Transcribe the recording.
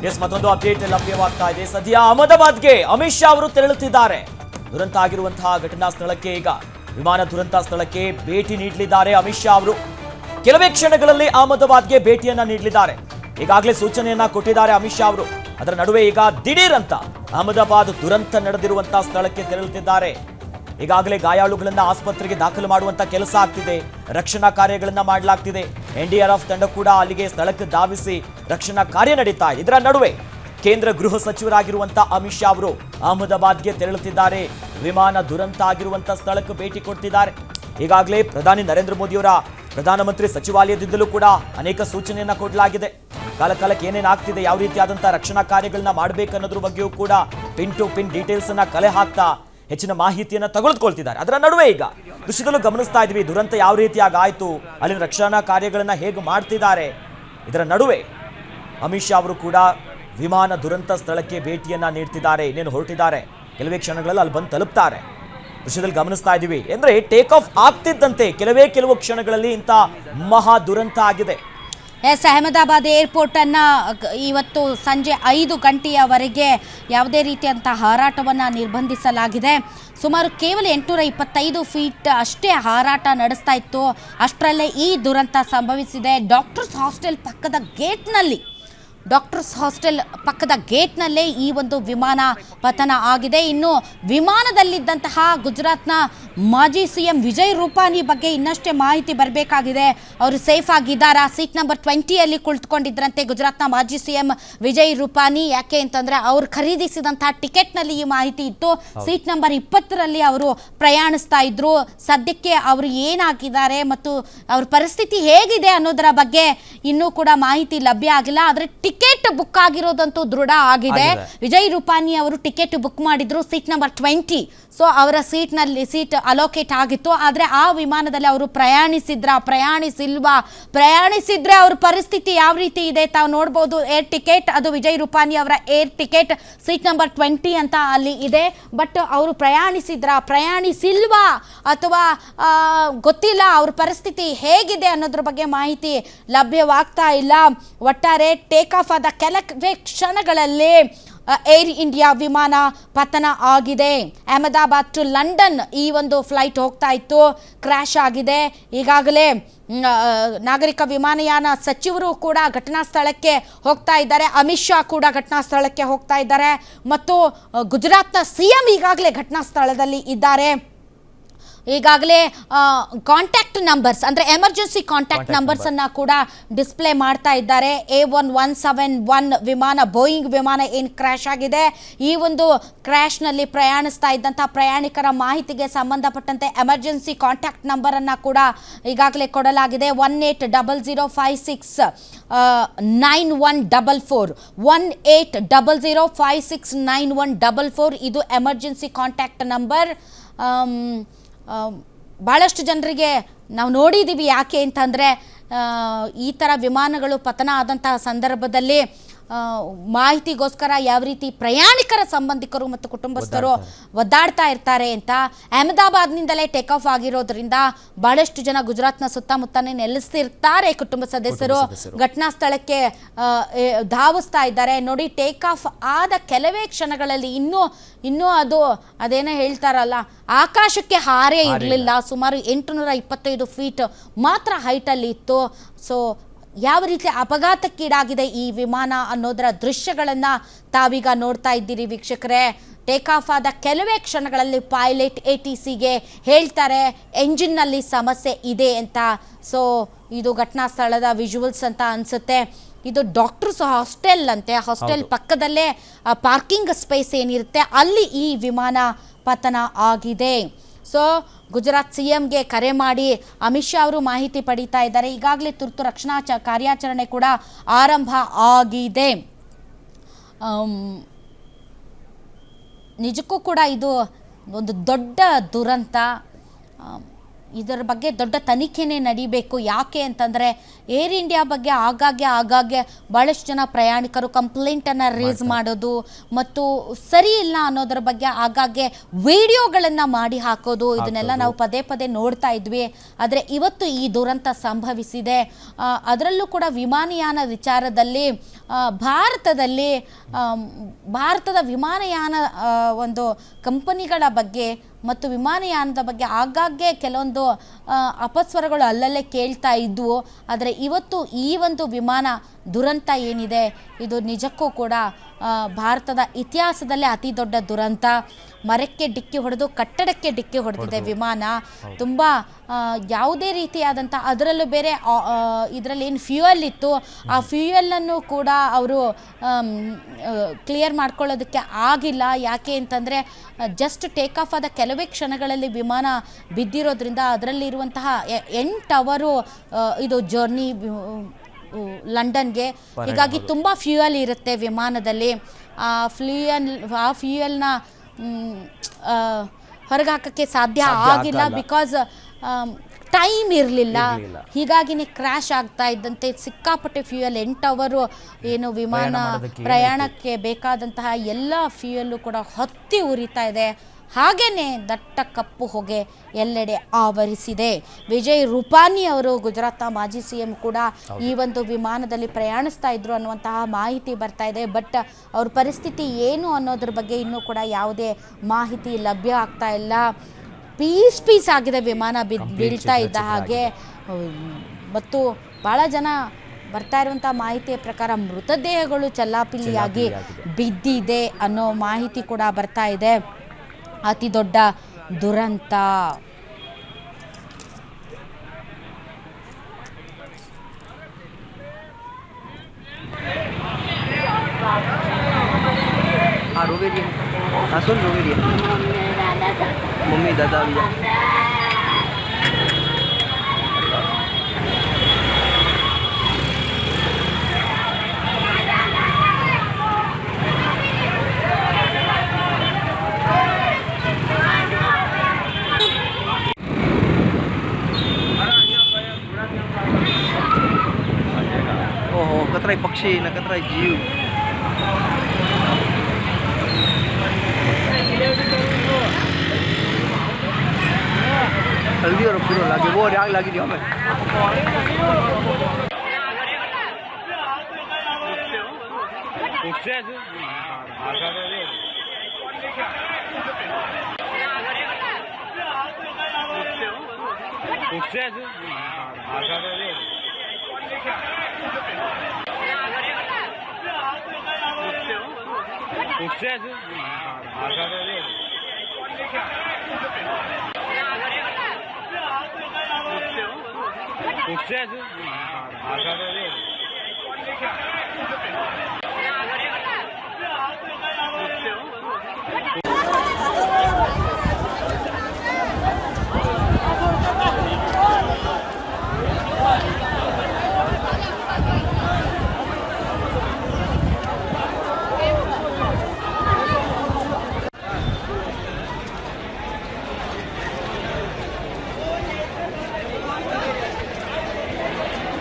S ಮತ್ತೊಂದು update ಲಭ್ಯವಾಗ್ತಾ ಇದೆ. ಸದ್ಯ ಅಹಮದಾಬಾದ್ಗೆ ಅಮಿತ್ ಶಾ ಅವರು ತೆರಳುತ್ತಿದ್ದಾರೆ. ದುರಂತ ಆಗಿರುವಂತಹ ಘಟನಾ ಸ್ಥಳಕ್ಕೆ ಈಗ ವಿಮಾನ ದುರಂತ ಸ್ಥಳಕ್ಕೆ ಭೇಟಿ ನೀಡಲಿದ್ದಾರೆ ಅಮಿತ್ ಶಾ ಅವರು. ಕೆಲವೇ ಕ್ಷಣಗಳಲ್ಲಿ ಅಹಮದಾಬಾದ್ಗೆ ಭೇಟಿಯನ್ನ ನೀಡಲಿದ್ದಾರೆ. ಈಗಾಗಲೇ ಸೂಚನೆಯನ್ನ ಕೊಟ್ಟಿದ್ದಾರೆ ಅಮಿತ್ ಶಾ ಅವರು. ಅದರ ನಡುವೆ ಈಗ ದಿಢೀರ್ ಅಂತ ಅಹಮದಾಬಾದ್ ದುರಂತ ನಡೆದಿರುವಂತಹ ಸ್ಥಳಕ್ಕೆ ತೆರಳುತ್ತಿದ್ದಾರೆ. ಈಗಾಗಲೇ ಗಾಯಾಳುಗಳನ್ನ ಆಸ್ಪತ್ರೆಗೆ ದಾಖಲು ಮಾಡುವಂತ ಕೆಲಸ ಆಗ್ತಿದೆ. ರಕ್ಷಣಾ ಕಾರ್ಯಗಳನ್ನ ಮಾಡಲಾಗ್ತಿದೆ. ಎನ್ಡಿಆರ್ಎಫ್ ತಂಡ ಕೂಡ ಅಲ್ಲಿಗೆ ಸ್ಥಳಕ್ಕೆ ಧಾವಿಸಿ ರಕ್ಷಣಾ ಕಾರ್ಯ ನಡೀತಾ ಇದೆ. ಇದರ ನಡುವೆ ಕೇಂದ್ರ ಗೃಹ ಸಚಿವರಾಗಿರುವಂತಹ ಅಮಿತ್ ಶಾ ಅವರು ಅಹಮದಾಬಾದ್ಗೆ ತೆರಳುತ್ತಿದ್ದಾರೆ. ವಿಮಾನ ದುರಂತ ಆಗಿರುವಂತ ಸ್ಥಳಕ್ಕೆ ಭೇಟಿ ಕೊಡ್ತಿದ್ದಾರೆ. ಈಗಾಗಲೇ ಪ್ರಧಾನಿ ನರೇಂದ್ರ ಮೋದಿಯವರ ಪ್ರಧಾನಮಂತ್ರಿ ಸಚಿವಾಲಯದಿಂದಲೂ ಕೂಡ ಅನೇಕ ಸೂಚನೆಯನ್ನ ಕೊಡಲಾಗಿದೆ. ಕಾಲಕಾಲಕ್ಕೆ ಏನೇನು ಆಗ್ತಿದೆ, ಯಾವ ರೀತಿಯಾದಂತಹ ರಕ್ಷಣಾ ಕಾರ್ಯಗಳನ್ನ ಮಾಡಬೇಕನ್ನೋದ್ರ ಬಗ್ಗೆಯೂ ಕೂಡ ಪಿನ್ ಟು ಪಿನ್ ಡೀಟೇಲ್ಸ್ ಅನ್ನ ಕಲೆ ಹಾಕ್ತಾ ಹೆಚ್ಚಿನ ಮಾಹಿತಿಯನ್ನು ತೆಗೆದುಕೊಳ್ತಿದ್ದಾರೆ. ಅದರ ನಡುವೆ ಈಗ ದೃಶ್ಯದಲ್ಲೂ ಗಮನಿಸ್ತಾ ಇದ್ವಿ ದುರಂತ ಯಾವ ರೀತಿಯಾಗಿ ಆಯಿತು, ಅಲ್ಲಿನ ರಕ್ಷಣಾ ಕಾರ್ಯಗಳನ್ನು ಹೇಗೆ ಮಾಡ್ತಿದ್ದಾರೆ. ಇದರ ನಡುವೆ ಅಮಿತ್ ಶಾ ಅವರು ಕೂಡ ವಿಮಾನ ದುರಂತ ಸ್ಥಳಕ್ಕೆ ಭೇಟಿಯನ್ನ ನೀಡ್ತಿದ್ದಾರೆ. ಇನ್ನೇನು ಹೊರಟಿದ್ದಾರೆ, ಕೆಲವೇ ಕ್ಷಣಗಳಲ್ಲಿ ಅಲ್ಲಿ ಬಂದು ತಲುಪ್ತಾರೆ. ದೃಶ್ಯದಲ್ಲಿ ಗಮನಿಸ್ತಾ ಇದ್ದೀವಿ. ಅಂದರೆ ಟೇಕ್ ಆಫ್ ಆಗ್ತಿದ್ದಂತೆ ಕೆಲವು ಕ್ಷಣಗಳಲ್ಲಿ ಇಂಥ ಮಹಾ ದುರಂತ ಆಗಿದೆ. ಎಸ್, ಅಹಮದಾಬಾದ್ ಏರ್ಪೋರ್ಟ್ ಅನ್ನ ಇವತ್ತು ಸಂಜೆ 5 ಗಂಟೆಯವರೆಗೆ ಯಾವುದೇ ರೀತಿಯಂಥ ಹಾರಾಟವನ್ನು ನಿರ್ಬಂಧಿಸಲಾಗಿದೆ. ಸುಮಾರು ಕೇವಲ 825 ಫೀಟ್ ಅಷ್ಟೇ ಹಾರಾಟ ನಡೆಸ್ತಾ ಇತ್ತು. ಅಷ್ಟರಲ್ಲೇ ಈ ದುರಂತ ಸಂಭವಿಸಿದೆ. ಡಾಕ್ಟರ್ಸ್ ಹಾಸ್ಟೆಲ್ ಪಕ್ಕದ ಗೇಟ್ನಲ್ಲೇ ಈ ಒಂದು ವಿಮಾನ ಪತನ ಆಗಿದೆ. ಇನ್ನು ವಿಮಾನದಲ್ಲಿದ್ದಂತಹ ಗುಜರಾತ್ನ ಮಾಜಿ ಸಿಎಂ ವಿಜಯ್ ರೂಪಾನಿ ಬಗ್ಗೆ ಇನ್ನಷ್ಟೇ ಮಾಹಿತಿ ಬರಬೇಕಾಗಿದೆ. ಅವರು ಸೇಫ್ ಆಗಿದ್ದಾರಾ? ಸೀಟ್ ನಂಬರ್ 20ಯಲ್ಲಿ ಕುಳಿತುಕೊಂಡಿದ್ರಂತೆ ಗುಜರಾತ್ನ ಮಾಜಿ ಸಿಎಂ ವಿಜಯ್ ರೂಪಾನಿ. ಯಾಕೆ ಅಂತಂದರೆ ಅವರು ಖರೀದಿಸಿದಂತಹ ಟಿಕೆಟ್ನಲ್ಲಿ ಈ ಮಾಹಿತಿ ಇತ್ತು. ಸೀಟ್ ನಂಬರ್ 20ರಲ್ಲಿ ಅವರು ಪ್ರಯಾಣಿಸ್ತಾ ಇದ್ರು. ಸದ್ಯಕ್ಕೆ ಅವರು ಏನಾಗಿದ್ದಾರೆ ಮತ್ತು ಅವ್ರ ಪರಿಸ್ಥಿತಿ ಹೇಗಿದೆ ಅನ್ನೋದರ ಬಗ್ಗೆ ಇನ್ನೂ ಕೂಡ ಮಾಹಿತಿ ಲಭ್ಯ ಆಗಿಲ್ಲ. ಆದರೆ ಟಿಕೆಟ್ ಬುಕ್ ಆಗಿರೋದಂತೂ ದೃಢ ಆಗಿದೆ. ವಿಜಯ್ ರೂಪಾನಿ ಅವರು ಟಿಕೆಟ್ ಬುಕ್ ಮಾಡಿದ್ರು ಸೀಟ್ ನಂಬರ್ 20. ಸೊ ಅವರ ಸೀಟ್ ಅಲೋಕೇಟ್ ಆಗಿತ್ತು. ಆದರೆ ಆ ವಿಮಾನದಲ್ಲಿ ಅವರು ಪ್ರಯಾಣಿಸಿದ್ರೆ ಅವ್ರ ಪರಿಸ್ಥಿತಿ ಯಾವ ರೀತಿ ಇದೆ ತಾವು ನೋಡ್ಬೋದು. ಏರ್ ಟಿಕೆಟ್, ಅದು ವಿಜಯ್ ರೂಪಾನಿ ಅವರ ಏರ್ ಟಿಕೆಟ್ ಸೀಟ್ ನಂಬರ್ 20 ಅಂತ ಅಲ್ಲಿ ಇದೆ. ಬಟ್ ಅವರು ಪ್ರಯಾಣಿಸಿಲ್ವಾ ಅಥವಾ ಗೊತ್ತಿಲ್ಲ. ಅವ್ರ ಪರಿಸ್ಥಿತಿ ಹೇಗಿದೆ ಅನ್ನೋದ್ರ ಬಗ್ಗೆ ಮಾಹಿತಿ ಲಭ್ಯವಾಗ್ತಾ ಇಲ್ಲ. ಒಟ್ಟಾರೆ ಟೇಕ್ ಆಫ್ ಆದ ಕೆಲವೇ ಕ್ಷಣಗಳಲ್ಲಿ ಏರ್ ಇಂಡಿಯಾ ವಿಮಾನ ಪತನ ಆಗಿದೆ. ಅಹಮದಾಬಾದ್ ಟು ಲಂಡನ್ ಈ ಒಂದು ಫ್ಲೈಟ್ ಹೋಗ್ತಾ ಇತ್ತು, ಕ್ರ್ಯಾಶ್ ಆಗಿದೆ. ಈಗಾಗಲೇ ನಾಗರಿಕ ವಿಮಾನಯಾನ ಸಚಿವರು ಕೂಡ ಘಟನಾ ಸ್ಥಳಕ್ಕೆ ಹೋಗ್ತಾ ಇದ್ದಾರೆ. ಅಮಿತ್ ಶಾ ಕೂಡ ಘಟನಾ ಸ್ಥಳಕ್ಕೆ ಹೋಗ್ತಾ ಇದ್ದಾರೆ ಮತ್ತು ಗುಜರಾತ್ನ ಸಿಎಂ ಈಗಾಗಲೇ ಘಟನಾ ಸ್ಥಳದಲ್ಲಿ ಇದ್ದಾರೆ. ಈಗಾಗಲೇ ಕಾಂಟ್ಯಾಕ್ಟ್ ನಂಬರ್ಸ್ ಅಂದರೆ ಎಮರ್ಜೆನ್ಸಿ ಕಾಂಟ್ಯಾಕ್ಟ್ ನಂಬರ್ಸನ್ನು ಕೂಡ ಡಿಸ್ಪ್ಲೇ ಮಾಡ್ತಾ ಇದ್ದಾರೆ. A1171 ವಿಮಾನ, ಬೋಯಿಂಗ್ ವಿಮಾನ ಏನು ಕ್ರ್ಯಾಶ್ ಆಗಿದೆ, ಈ ಒಂದು ಕ್ರ್ಯಾಶ್ನಲ್ಲಿ ಪ್ರಯಾಣಿಸ್ತಾ ಇದ್ದಂಥ ಪ್ರಯಾಣಿಕರ ಮಾಹಿತಿಗೆ ಸಂಬಂಧಪಟ್ಟಂತೆ ಎಮರ್ಜೆನ್ಸಿ ಕಾಂಟ್ಯಾಕ್ಟ್ ನಂಬರನ್ನು ಕೂಡ ಈಗಾಗಲೇ ಕೊಡಲಾಗಿದೆ. 1800569144 1800569144 ಇದು ಎಮರ್ಜೆನ್ಸಿ ಕಾಂಟ್ಯಾಕ್ಟ್ ನಂಬರ್. ಭಾಳಷ್ಟು ಜನರಿಗೆ ನಾವು ನೋಡಿದ್ದೀವಿ. ಯಾಕೆ ಅಂತಂದರೆ ಈ ಥರ ವಿಮಾನಗಳು ಪತನ ಆದಂತಹ ಸಂದರ್ಭದಲ್ಲಿ ಮಾಹಿತಿಗೋಸ್ಕರ ಯಾವ ರೀತಿ ಪ್ರಯಾಣಿಕರ ಸಂಬಂಧಿಕರು ಮತ್ತು ಕುಟುಂಬಸ್ಥರು ಒದ್ದಾಡ್ತಾ ಇರ್ತಾರೆ ಅಂತ. ಅಹಮದಾಬಾದ್ನಿಂದಲೇ ಟೇಕ್ ಆಫ್ ಆಗಿರೋದ್ರಿಂದ ಭಾಳಷ್ಟು ಜನ ಗುಜರಾತ್ನ ಸುತ್ತಮುತ್ತನೇ ನೆಲೆಸ್ತಿರ್ತಾರೆ. ಕುಟುಂಬ ಸದಸ್ಯರು ಘಟನಾ ಸ್ಥಳಕ್ಕೆ ಧಾವಿಸ್ತಾ ಇದ್ದಾರೆ. ನೋಡಿ, ಟೇಕ್ ಆಫ್ ಆದ ಕೆಲವೇ ಕ್ಷಣಗಳಲ್ಲಿ ಇನ್ನೂ ಅದೇನೋ ಹೇಳ್ತಾರಲ್ಲ, ಆಕಾಶಕ್ಕೆ ಹಾರೇ ಇರಲಿಲ್ಲ. ಸುಮಾರು 825 ಫೀಟ್ ಮಾತ್ರ ಹೈಟಲ್ಲಿ ಇತ್ತು. ಸೊ ಯಾವ ರೀತಿ ಅಪಘಾತಕ್ಕೀಡಾಗಿದೆ ಈ ವಿಮಾನ ಅನ್ನೋದರ ದೃಶ್ಯಗಳನ್ನು ತಾವೀಗ ನೋಡ್ತಾ ಇದ್ದೀರಿ ವೀಕ್ಷಕರೇ. ಟೇಕ್ ಆಫ್ ಆದ ಕೆಲವೇ ಕ್ಷಣಗಳಲ್ಲಿ ಪೈಲಟ್ ATCಗೆ ಹೇಳ್ತಾರೆ ಎಂಜಿನ್ನಲ್ಲಿ ಸಮಸ್ಯೆ ಇದೆ ಅಂತ. ಸೊ ಇದು ಘಟನಾ ಸ್ಥಳದ ವಿಜುವಲ್ಸ್ ಅಂತ ಅನಿಸುತ್ತೆ. ಇದು ಡಾಕ್ಟರ್ಸ್ ಹಾಸ್ಟೆಲ್ ಅಂತೆ. ಹಾಸ್ಟೆಲ್ ಪಕ್ಕದಲ್ಲೇ ಪಾರ್ಕಿಂಗ್ ಸ್ಪೇಸ್ ಏನಿರುತ್ತೆ ಅಲ್ಲಿ ಈ ವಿಮಾನ ಪತನ ಆಗಿದೆ. ಸೊ ಗುಜರಾತ್ CMಗೆ ಕರೆ ಮಾಡಿ ಅಮಿತ್ ಶಾ ಅವರು ಮಾಹಿತಿ ಪಡೀತಾ ಇದ್ದಾರೆ. ಈಗಾಗಲೇ ತುರ್ತು ರಕ್ಷಣಾ ಕಾರ್ಯಾಚರಣೆ ಕೂಡ ಆರಂಭ ಆಗಿದೆ. ನಿಜಕ್ಕೂ ಕೂಡ ಇದು ಒಂದು ದೊಡ್ಡ ದುರಂತ. ಇದರ ಬಗ್ಗೆ ದೊಡ್ಡ ತನಿಖೆನೇ ನಡಿಬೇಕು. ಯಾಕೆ ಅಂತಂದರೆ ಏರ್ ಇಂಡಿಯಾ ಬಗ್ಗೆ ಆಗಾಗ್ಗೆ ಭಾಳಷ್ಟು ಜನ ಪ್ರಯಾಣಿಕರು ಕಂಪ್ಲೇಂಟನ್ನು ರೇಸ್ ಮಾಡೋದು ಮತ್ತು ಸರಿ ಇಲ್ಲ ಅನ್ನೋದ್ರ ಬಗ್ಗೆ ಆಗಾಗ್ಗೆ ವಿಡಿಯೋಗಳನ್ನು ಮಾಡಿ ಹಾಕೋದು, ಇದನ್ನೆಲ್ಲ ನಾವು ಪದೇ ಪದೇ ನೋಡ್ತಾ ಇದ್ವಿ. ಆದರೆ ಇವತ್ತು ಈ ದುರಂತ ಸಂಭವಿಸಿದೆ. ಅದರಲ್ಲೂ ಕೂಡ ವಿಮಾನಯಾನ ವಿಚಾರದಲ್ಲಿ ಭಾರತದ ವಿಮಾನಯಾನ ಒಂದು ಕಂಪನಿಗಳ ಬಗ್ಗೆ ಮತ್ತು ವಿಮಾನಯಾನದ ಬಗ್ಗೆ ಆಗಾಗ್ಗೆ ಕೆಲವೊಂದು ಅಪಸ್ವರಗಳು ಅಲ್ಲಲ್ಲೇ ಕೇಳ್ತಾ ಇದ್ವು. ಆದರೆ ಇವತ್ತು ಈ ಒಂದು ವಿಮಾನ ದುರಂತ ಏನಿದೆ ಇದು ನಿಜಕ್ಕೂ ಕೂಡ ಭಾರತದ ಇತಿಹಾಸದಲ್ಲೇ ಅತಿ ದೊಡ್ಡ ದುರಂತ. ಮರಕ್ಕೆ ಡಿಕ್ಕಿ ಹೊಡೆದು ಕಟ್ಟಡಕ್ಕೆ ಡಿಕ್ಕಿ ಹೊಡೆದಿದೆ ವಿಮಾನ. ತುಂಬ ಯಾವುದೇ ರೀತಿಯಾದಂಥ ಅದರಲ್ಲೂ ಬೇರೆ ಇದರಲ್ಲಿ ಏನು ಫ್ಯೂಯಲ್ ಇತ್ತು ಆ ಫ್ಯೂಯಲನ್ನು ಕೂಡ ಅವರು ಕ್ಲಿಯರ್ ಮಾಡ್ಕೊಳ್ಳೋದಕ್ಕೆ ಆಗಿಲ್ಲ. ಯಾಕೆ ಅಂತಂದರೆ ಜಸ್ಟ್ ಟೇಕ್ ಆಫ್ ಆದ ಕೆಲವೇ ಕ್ಷಣಗಳಲ್ಲಿ ವಿಮಾನ ಬಿದ್ದಿರೋದ್ರಿಂದ ಅದರಲ್ಲಿರುವಂತಹ 8 ಅವರು ಇದು ಜರ್ನಿ ಲಂಡನ್ಗೆ. ಹೀಗಾಗಿ ತುಂಬ ಫ್ಯೂಯಲ್ ಇರುತ್ತೆ ವಿಮಾನದಲ್ಲಿ. ಆ ಫ್ಯೂಯಲ್ನ ಹೊರಗೆ ಹಾಕೋಕ್ಕೆ ಸಾಧ್ಯ ಆಗಿಲ್ಲ, ಬಿಕಾಸ್ ಟೈಮ್ ಇರಲಿಲ್ಲ. ಹೀಗಾಗಿನೇ ಕ್ರ್ಯಾಶ್ ಆಗ್ತಾ ಇದ್ದಂತೆ ಸಿಕ್ಕಾಪಟ್ಟೆ ಫ್ಯೂಯಲ್ 8 ಅವರು ಏನು ವಿಮಾನ ಪ್ರಯಾಣಕ್ಕೆ ಬೇಕಾದಂತಹ ಎಲ್ಲ ಫ್ಯೂಯಲ್ಲು ಕೂಡ ಹೊತ್ತಿ ಉರಿತಾ ಇದೆ. ಹಾಗೇನೆ ದಟ್ಟ ಕಪ್ಪು ಹೊಗೆ ಎಲ್ಲೆಡೆ ಆವರಿಸಿದೆ. ವಿಜಯ್ ರೂಪಾನಿ ಅವರು ಗುಜರಾತ್ನ ಮಾಜಿ CM ಕೂಡ ಈ ಒಂದು ವಿಮಾನದಲ್ಲಿ ಪ್ರಯಾಣಿಸ್ತಾ ಇದ್ರು ಅನ್ನುವಂತಹ ಮಾಹಿತಿ ಬರ್ತಾ ಇದೆ. ಬಟ್ ಅವ್ರ ಪರಿಸ್ಥಿತಿ ಏನು ಅನ್ನೋದ್ರ ಬಗ್ಗೆ ಇನ್ನೂ ಕೂಡ ಯಾವುದೇ ಮಾಹಿತಿ ಲಭ್ಯ ಆಗ್ತಾ ಇಲ್ಲ. ಪೀಸ್ ಆಗಿದೆ ವಿಮಾನ ಬೀಳ್ತಾ ಇದ್ದ ಹಾಗೆ. ಮತ್ತು ಭಾಳ ಜನ ಬರ್ತಾ ಇರುವಂಥ ಮಾಹಿತಿಯ ಪ್ರಕಾರ ಮೃತದೇಹಗಳು ಚಲ್ಲಾಪಿಲ್ಲಿಯಾಗಿ ಬಿದ್ದಿದೆ ಅನ್ನೋ ಮಾಹಿತಿ ಕೂಡ ಬರ್ತಾ ಇದೆ. ಅತಿ ದೊಡ್ಡ ದುರಂತ. मम्मी दादा भी ओहो कतराई पक्षी न कतराई जीव हल्दी और पूरा लागे वो आग लगी हमें